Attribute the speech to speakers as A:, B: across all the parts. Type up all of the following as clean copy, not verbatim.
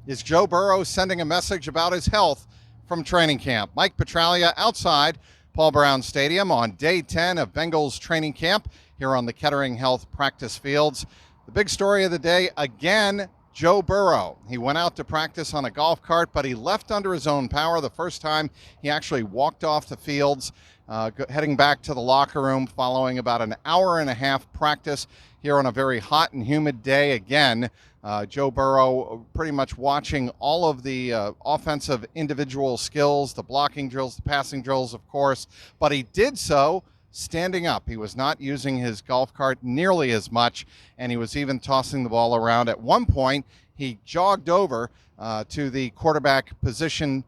A: Is Joe Burrow sending a message about his health from training camp? Mike Petraglia outside Paul Brown Stadium on day 10 of Bengals training camp here on the Kettering Health practice fields. The big story of the day, again, Joe Burrow. He went out to practice on a golf cart, but he left under his own power the first time he actually walked off the fields, heading back to the locker room following about an hour and a half practice here on a very hot and humid day again. Joe Burrow pretty much watching all of the offensive individual skills, the blocking drills, the passing drills, of course, but he did so standing up. He was not using his golf cart nearly as much, and he was even tossing the ball around. At one point, he jogged over to the quarterback position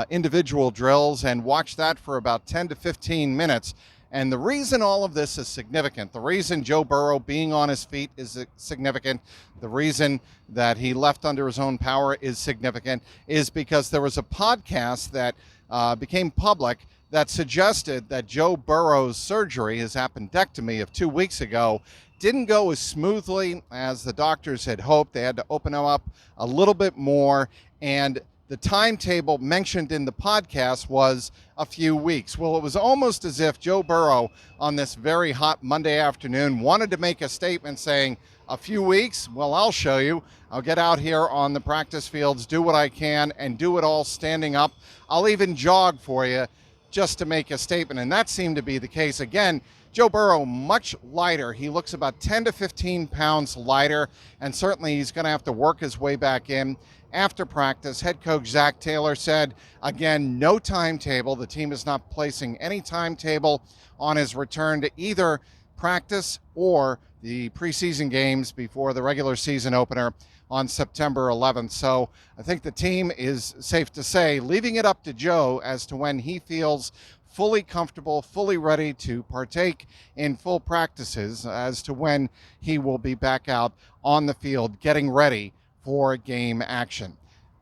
A: individual drills and watched that for about 10 to 15 minutes. And the reason all of this is significant, the reason Joe Burrow being on his feet is significant, the reason that he left under his own power is significant, is because there was a podcast that became public that suggested that Joe Burrow's surgery, his appendectomy of 2 weeks ago, didn't go as smoothly as the doctors had hoped. They had to open him up a little bit more, and the timetable mentioned in the podcast was a few weeks. Well, it was almost as if Joe Burrow on this very hot Monday afternoon wanted to make a statement saying, a few weeks? Well, I'll show you. I'll get out here on the practice fields, do what I can, and do it all standing up. I'll even jog for you just to make a statement, and that seemed to be the case. Again, Joe Burrow, much lighter. He looks about 10 to 15 pounds lighter, and certainly he's going to have to work his way back in. After practice, head coach Zach Taylor said, again, no timetable. The team is not placing any timetable on his return to either practice or the preseason games before the regular season opener on September 11th. So I think the team is, safe to say, leaving it up to Joe as to when he feels fully comfortable, fully ready to partake in full practices, as to when he will be back out on the field getting ready for game action.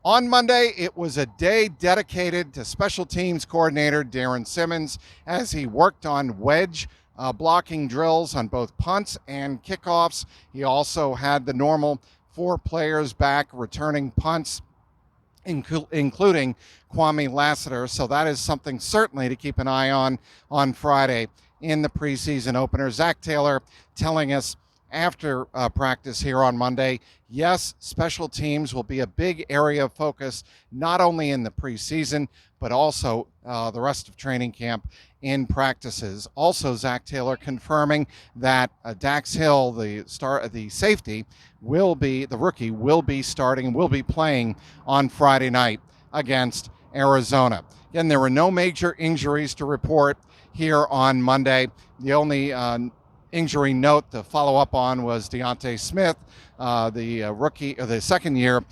A: On Monday, it was a day dedicated to special teams coordinator Darren Simmons as he worked on wedge blocking drills on both punts and kickoffs. He also had the normal 4 players back returning punts, including Kwame Lassiter. So that is something certainly to keep an eye on Friday in the preseason opener. Zach Taylor telling us after practice here on Monday, yes, special teams will be a big area of focus, not only in the preseason, but also the rest of training camp in practices. Also, Zach Taylor confirming that Dax Hill, the safety, the rookie, will be starting, will be playing on Friday night against Arizona. Again, there were no major injuries to report here on Monday. The only injury note to follow up on was Deontay Smith, the rookie, or the second-year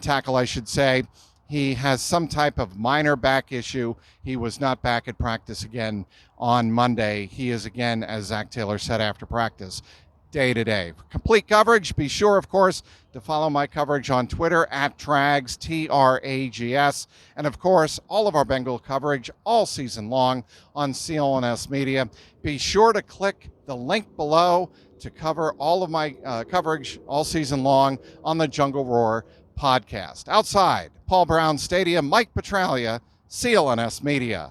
A: tackle, I should say. He has some type of minor back issue. He was not back at practice again on Monday. He is again, as Zach Taylor said after practice, day-to-day. For complete coverage, be sure, of course, to follow my coverage on Twitter at Trags, Trags, and of course, all of our Bengal coverage all season long on CLNS Media. Be sure to click the link below to cover all of my coverage all season long on the Jungle Roar podcast. Outside Paul Brown Stadium, Mike Petraglia, CLNS Media.